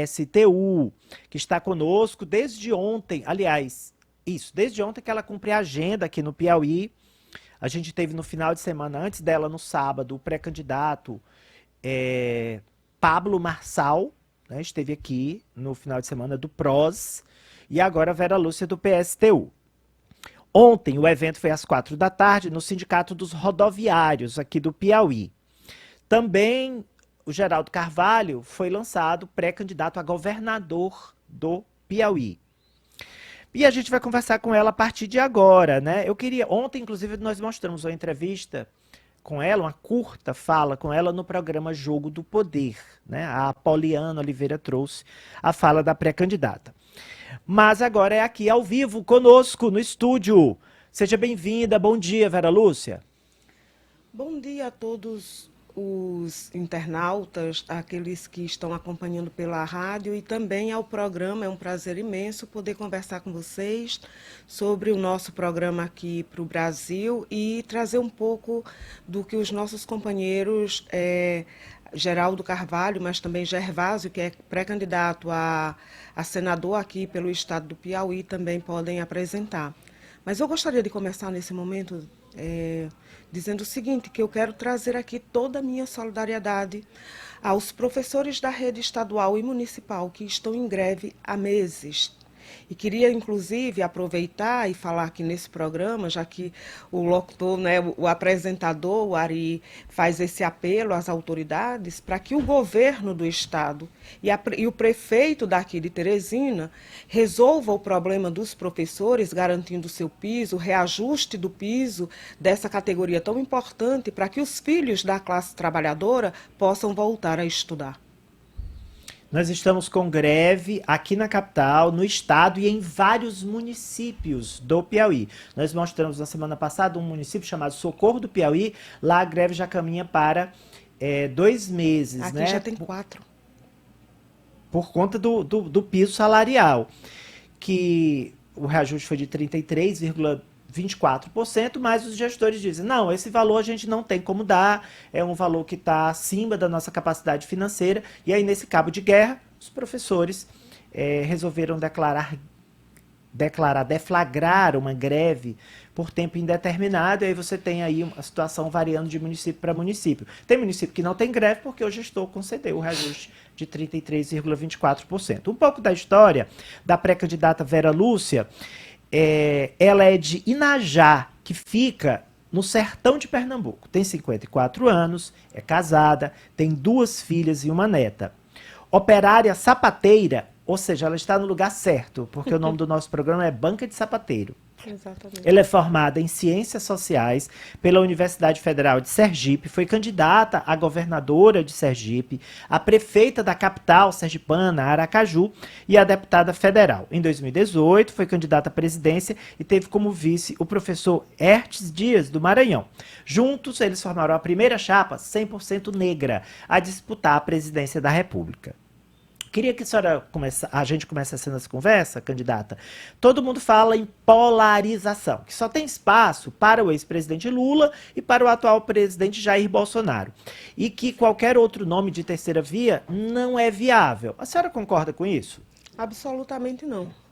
PSTU, que está conosco desde ontem, aliás, desde ontem que ela cumpre a agenda aqui no Piauí. A gente teve no final de semana, antes dela, no sábado, o pré-candidato Pablo Marçal, né, esteve aqui no final de semana do PROS, e agora a Vera Lúcia do PSTU. Ontem o evento foi às 4 da tarde no Sindicato dos Rodoviários, aqui do Piauí. Também o Geraldo Carvalho foi lançado pré-candidato a governador do Piauí. E a gente vai conversar com ela a partir de agora, né? Ontem, inclusive, nós mostramos uma entrevista com ela, uma curta fala com ela no programa Jogo do Poder, né? A Poliana Oliveira trouxe a fala da pré-candidata. Mas agora é aqui ao vivo conosco no estúdio. Seja bem-vinda. Bom dia, Vera Lúcia. Bom dia a todos os internautas, aqueles que estão acompanhando pela rádio e também ao programa. É um prazer imenso poder conversar com vocês sobre o nosso programa aqui para o Brasil e trazer um pouco do que os nossos companheiros, Geraldo Carvalho, mas também Gervásio, que é pré-candidato a senador aqui pelo estado do Piauí, também podem apresentar. Mas eu gostaria de começar nesse momento dizendo o seguinte, que eu quero trazer aqui toda a minha solidariedade aos professores da rede estadual e municipal que estão em greve há meses. E queria, inclusive, aproveitar e falar aqui nesse programa, já que o locutor, né, o apresentador, o Ari, faz esse apelo às autoridades para que o governo do Estado e o prefeito daqui de Teresina resolva o problema dos professores, garantindo o seu piso, o reajuste do piso dessa categoria tão importante para que os filhos da classe trabalhadora possam voltar a estudar. Nós estamos com greve aqui na capital, no estado e em vários municípios do Piauí. Nós mostramos na semana passada um município chamado Socorro do Piauí. Lá a greve já caminha para 2 meses. Aqui, né? Já tem 4. Por conta do piso salarial, que o reajuste foi de 33,24%, mas os gestores dizem, não, esse valor a gente não tem como dar, é um valor que está acima da nossa capacidade financeira, e aí nesse cabo de guerra, os professores resolveram deflagrar uma greve por tempo indeterminado, e aí você tem aí a situação variando de município para município. Tem município que não tem greve porque o gestor concedeu o reajuste de 33,24%. Um pouco da história da pré-candidata Vera Lúcia. Ela é de Inajá, que fica no sertão de Pernambuco. Tem 54 anos, é casada, tem 2 filhas e uma neta. Operária sapateira, ou seja, ela está no lugar certo, porque o nome do nosso programa é Banca de Sapateiro. Exatamente. Ela é formada em Ciências Sociais pela Universidade Federal de Sergipe, foi candidata a governadora de Sergipe, a prefeita da capital sergipana, Aracaju, e a deputada federal. Em 2018, foi candidata à presidência e teve como vice o professor Hertes Dias, do Maranhão. Juntos, eles formaram a primeira chapa 100% negra a disputar a presidência da República. Queria que a gente começasse essa conversa, candidata. Todo mundo fala em polarização, que só tem espaço para o ex-presidente Lula e para o atual presidente Jair Bolsonaro. E que qualquer outro nome de terceira via não é viável. A senhora concorda com isso? Absolutamente não.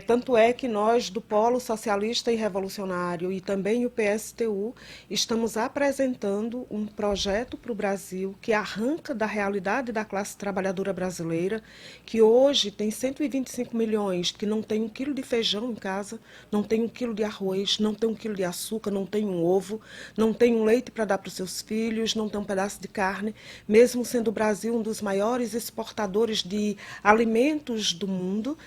Tanto é que nós, do Polo Socialista e Revolucionário e também o PSTU, estamos apresentando um projeto para o Brasil que arranca da realidade da classe trabalhadora brasileira, que hoje tem 125 milhões, que não tem 1 quilo de feijão em casa, não tem 1 quilo de arroz, não tem 1 quilo de açúcar, não tem um ovo, não tem um leite para dar para os seus filhos, não tem um pedaço de carne, mesmo sendo o Brasil um dos maiores exportadores de alimentos do mundo.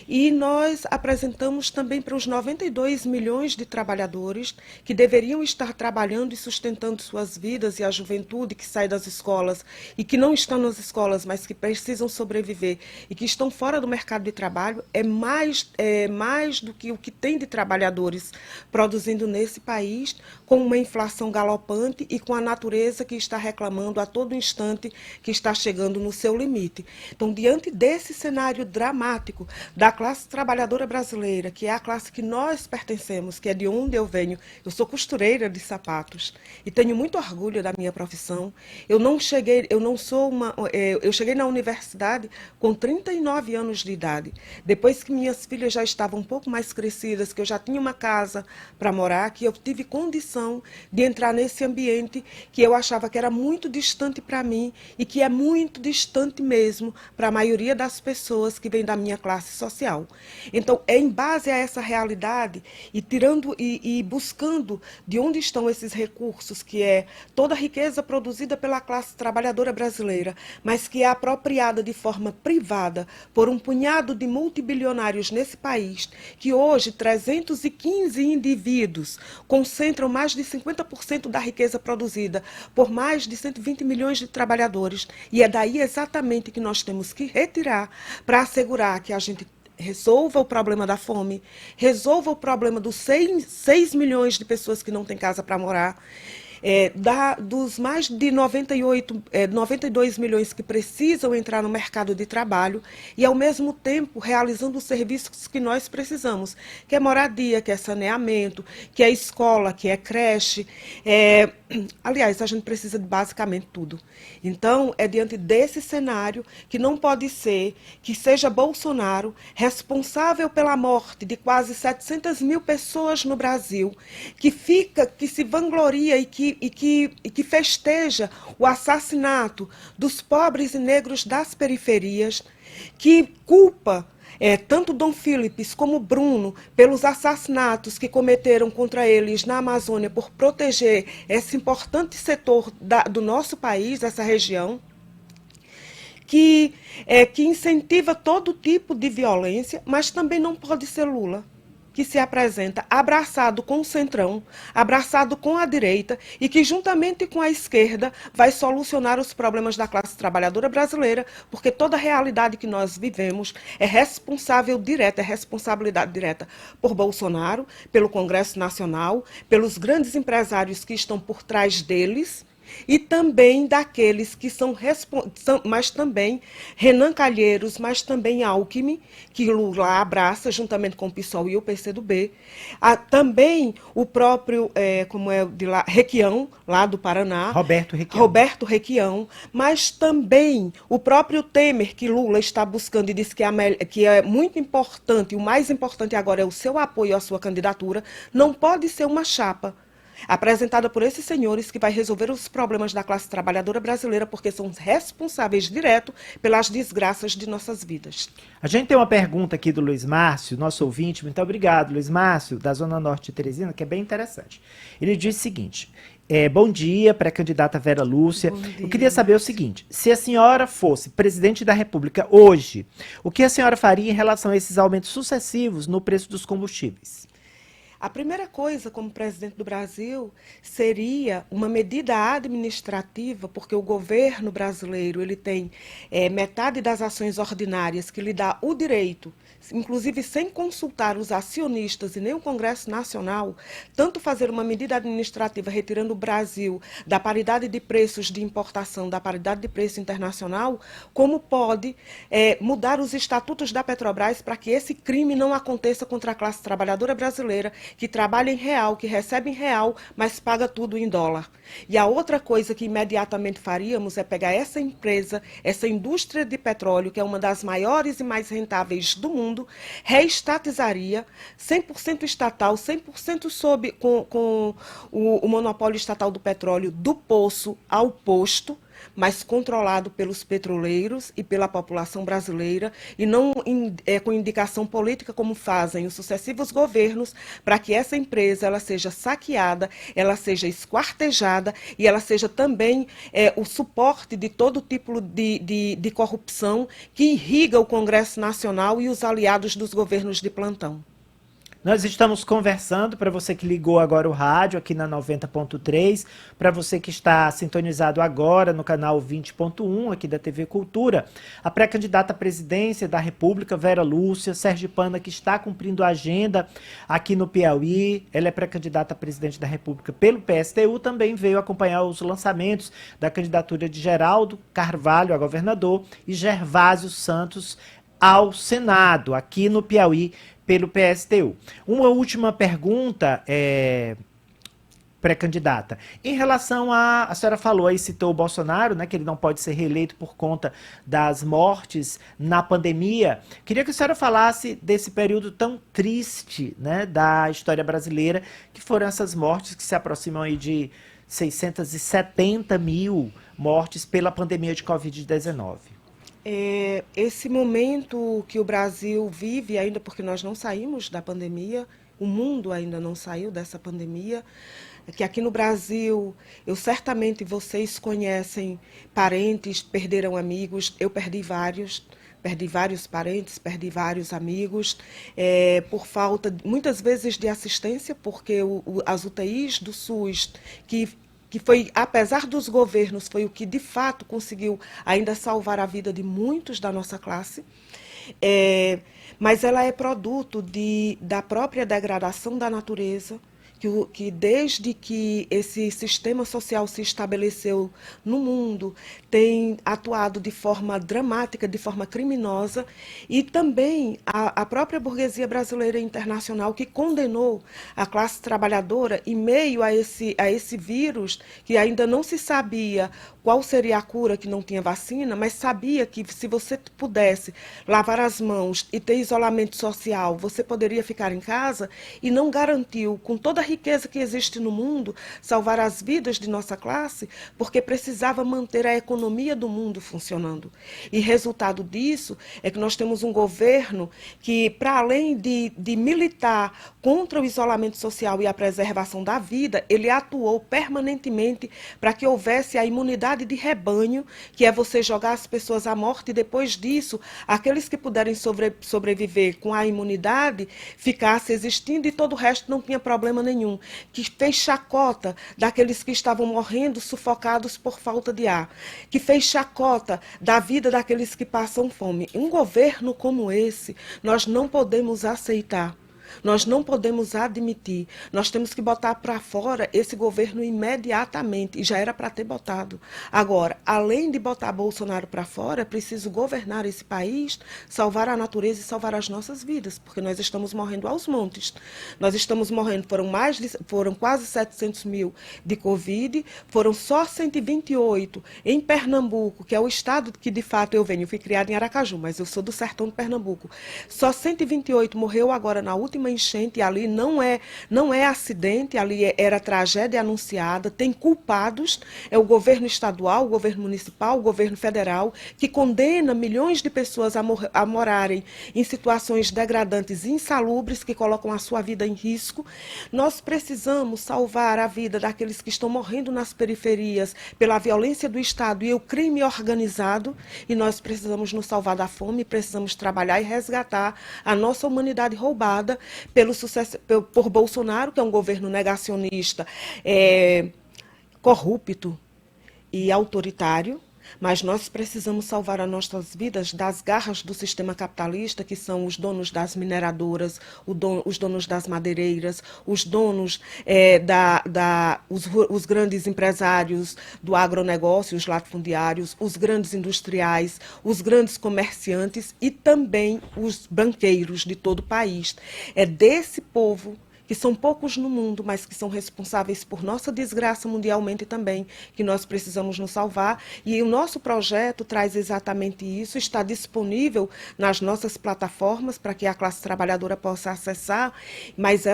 E nós apresentamos também para os 92 milhões de trabalhadores que deveriam estar trabalhando e sustentando suas vidas, e a juventude que sai das escolas e que não estão nas escolas, mas que precisam sobreviver e que estão fora do mercado de trabalho, é mais do que o que tem de trabalhadores produzindo nesse país, com uma inflação galopante e com a natureza que está reclamando a todo instante que está chegando no seu limite. Então, diante desse cenário dramático da classe trabalhadora trabalhadora brasileira, que é a classe que nós pertencemos, que é de onde eu venho, eu sou costureira de sapatos e tenho muito orgulho da minha profissão. Eu cheguei na universidade com 39 anos de idade. Depois que minhas filhas já estavam um pouco mais crescidas, que eu já tinha uma casa para morar, que eu tive condição de entrar nesse ambiente que eu achava que era muito distante para mim e que é muito distante mesmo para a maioria das pessoas que vêm da minha classe social. Então, é em base a essa realidade e tirando e buscando de onde estão esses recursos, que é toda a riqueza produzida pela classe trabalhadora brasileira, mas que é apropriada de forma privada por um punhado de multibilionários nesse país, que hoje 315 indivíduos concentram mais de 50% da riqueza produzida por mais de 120 milhões de trabalhadores. E é daí exatamente que nós temos que retirar para assegurar que a gente resolva o problema da fome, resolva o problema dos 6 milhões de pessoas que não têm casa para morar, dos mais de 92 milhões que precisam entrar no mercado de trabalho e, ao mesmo tempo, realizando os serviços que nós precisamos, que é moradia, que é saneamento, que é escola, que é creche. Aliás, a gente precisa de basicamente tudo. Então, é diante desse cenário que não pode ser que seja Bolsonaro responsável pela morte de quase 700 mil pessoas no Brasil, que se vangloria e que festeja o assassinato dos pobres e negros das periferias, que culpa tanto Dom Philips como Bruno pelos assassinatos que cometeram contra eles na Amazônia por proteger esse importante setor do nosso país, essa região, que incentiva todo tipo de violência, mas também não pode ser Lula, que se apresenta abraçado com o centrão, abraçado com a direita e que, juntamente com a esquerda, vai solucionar os problemas da classe trabalhadora brasileira, porque toda a realidade que nós vivemos é responsabilidade direta por Bolsonaro, pelo Congresso Nacional, pelos grandes empresários que estão por trás deles, e também daqueles que mas também Renan Calheiros, mas também Alckmin, que Lula abraça juntamente com o PSOL e o PCdoB, também o próprio, Requião, lá do Paraná, Roberto Requião, mas também o próprio Temer, que Lula está buscando e diz que é muito importante, o mais importante agora é o seu apoio à sua candidatura, não pode ser uma chapa apresentada por esses senhores que vai resolver os problemas da classe trabalhadora brasileira, porque são responsáveis direto pelas desgraças de nossas vidas. A gente tem uma pergunta aqui do Luiz Márcio, nosso ouvinte. Muito obrigado, Luiz Márcio, da Zona Norte de Teresina, que é bem interessante. Ele diz o seguinte: bom dia, pré-candidata Vera Lúcia. Eu queria saber o seguinte: se a senhora fosse presidente da República hoje, o que a senhora faria em relação a esses aumentos sucessivos no preço dos combustíveis? A primeira coisa, como presidente do Brasil, seria uma medida administrativa, porque o governo brasileiro ele tem metade das ações ordinárias que lhe dá o direito, inclusive sem consultar os acionistas e nem o Congresso Nacional, tanto fazer uma medida administrativa retirando o Brasil da paridade de preços de importação, da paridade de preço internacional, como pode mudar os estatutos da Petrobras para que esse crime não aconteça contra a classe trabalhadora brasileira, que trabalha em real, que recebe em real, mas paga tudo em dólar. E a outra coisa que imediatamente faríamos é pegar essa empresa, essa indústria de petróleo, que é uma das maiores e mais rentáveis do mundo, reestatizaria, 100% estatal, 100% com o monopólio estatal do petróleo, do poço ao posto, mas controlado pelos petroleiros e pela população brasileira, e não com indicação política como fazem os sucessivos governos, para que essa empresa ela seja saqueada, ela seja esquartejada e ela seja também o suporte de todo tipo de corrupção que irriga o Congresso Nacional e os aliados dos governos de plantão. Nós estamos conversando, para você que ligou agora o rádio aqui na 90.3, para você que está sintonizado agora no canal 20.1 aqui da TV Cultura, a pré-candidata à presidência da República, Vera Lúcia, sergipana, que está cumprindo a agenda aqui no Piauí. Ela é pré-candidata a presidente da República pelo PSTU, também veio acompanhar os lançamentos da candidatura de Geraldo Carvalho a governador e Gervásio Santos ao Senado, aqui no Piauí, pelo PSTU. Uma última pergunta, pré-candidata. Em relação a senhora falou aí, citou o Bolsonaro, né, que ele não pode ser reeleito por conta das mortes na pandemia. Queria que a senhora falasse desse período tão triste, né, da história brasileira, que foram essas mortes que se aproximam aí de 670 mil mortes pela pandemia de Covid-19. Esse momento que o Brasil vive, ainda porque nós não saímos da pandemia, o mundo ainda não saiu dessa pandemia, que aqui no Brasil, certamente vocês conhecem parentes, perderam amigos, eu perdi vários parentes, perdi vários amigos, por falta, muitas vezes, de assistência, porque as UTIs do SUS, que foi, apesar dos governos, foi o que de fato conseguiu ainda salvar a vida de muitos da nossa classe, mas ela é produto da própria degradação da natureza, que desde que esse sistema social se estabeleceu no mundo, tem atuado de forma dramática, de forma criminosa, e também a própria burguesia brasileira e internacional, que condenou a classe trabalhadora em meio a esse vírus, que ainda não se sabia qual seria a cura, que não tinha vacina, mas sabia que se você pudesse lavar as mãos e ter isolamento social, você poderia ficar em casa, e não garantiu, com toda a riqueza que existe no mundo, salvar as vidas de nossa classe, porque precisava manter a economia do mundo funcionando. E resultado disso é que nós temos um governo que, para além de militar contra o isolamento social e a preservação da vida, ele atuou permanentemente para que houvesse a imunidade de rebanho, que é você jogar as pessoas à morte, e depois disso, aqueles que puderem sobreviver com a imunidade, ficasse existindo, e todo o resto não tinha problema nenhum. Que fez chacota daqueles que estavam morrendo sufocados por falta de ar, que fez chacota da vida daqueles que passam fome. Um governo como esse, nós não podemos aceitar. Nós não podemos admitir. Nós temos que botar para fora esse governo imediatamente. E já era para ter botado. Agora, além de botar Bolsonaro para fora, é preciso governar esse país, salvar a natureza e salvar as nossas vidas, porque nós estamos morrendo aos montes. Nós estamos morrendo, foram quase 700 mil de Covid, foram só 128 em Pernambuco, que é o estado que de fato eu venho. Eu fui criada em Aracaju, mas eu sou do sertão de Pernambuco. Só 128 morreu agora na última enchente, ali não é acidente, ali era tragédia anunciada, tem culpados, é o governo estadual, o governo municipal, o governo federal, que condena milhões de pessoas a morarem em situações degradantes e insalubres, que colocam a sua vida em risco. Nós precisamos salvar a vida daqueles que estão morrendo nas periferias pela violência do Estado e o crime organizado, e nós precisamos nos salvar da fome, precisamos trabalhar e resgatar a nossa humanidade roubada por Bolsonaro, que é um governo negacionista, corrupto e autoritário, mas nós precisamos salvar as nossas vidas das garras do sistema capitalista, que são os donos das mineradoras, os donos das madeireiras, os donos os grandes empresários do agronegócio, os latifundiários, os grandes industriais, os grandes comerciantes e também os banqueiros de todo o país. É desse povo, que são poucos no mundo, mas que são responsáveis por nossa desgraça mundialmente também, que nós precisamos nos salvar. E o nosso projeto traz exatamente isso, está disponível nas nossas plataformas para que a classe trabalhadora possa acessar, mas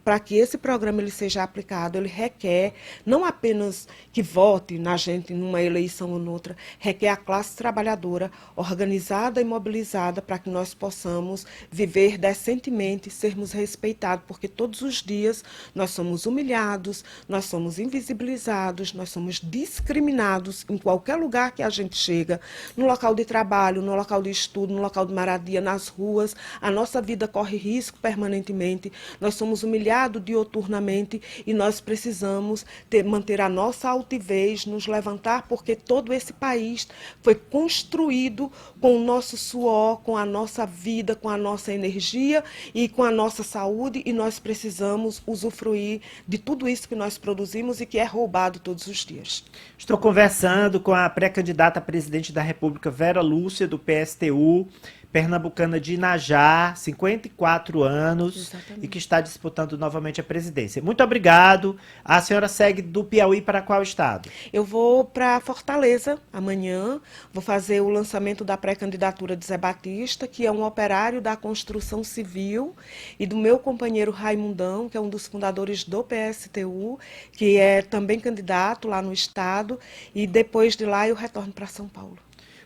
para que esse programa ele seja aplicado, ele requer não apenas que vote na gente numa eleição ou noutra, requer a classe trabalhadora organizada e mobilizada para que nós possamos viver decentemente, sermos respeitados, porque todos os dias nós somos humilhados, nós somos invisibilizados, nós somos discriminados em qualquer lugar que a gente chega, no local de trabalho, no local de estudo, no local de moradia, nas ruas, a nossa vida corre risco permanentemente, nós somos humilhados dioturnamente, e nós precisamos manter a nossa altivez, nos levantar, porque todo esse país foi construído com o nosso suor, com a nossa vida, com a nossa energia e com a nossa saúde, e nós precisamos usufruir de tudo isso que nós produzimos e que é roubado todos os dias. Estou conversando com a pré-candidata a presidente da República, Vera Lúcia, do PSTU, pernambucana de Inajá, 54 anos, Exatamente. e que está disputando novamente a presidência. Muito obrigado. A senhora segue do Piauí para qual estado? Eu vou para Fortaleza amanhã, vou fazer o lançamento da pré-candidatura de Zé Batista, que é um operário da construção civil, e do meu companheiro Raimundão, que é um dos fundadores do PSTU, que é também candidato lá no estado, e depois de lá eu retorno para São Paulo.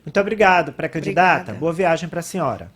Muito obrigado, pré-candidata. Obrigada. Boa viagem para a senhora.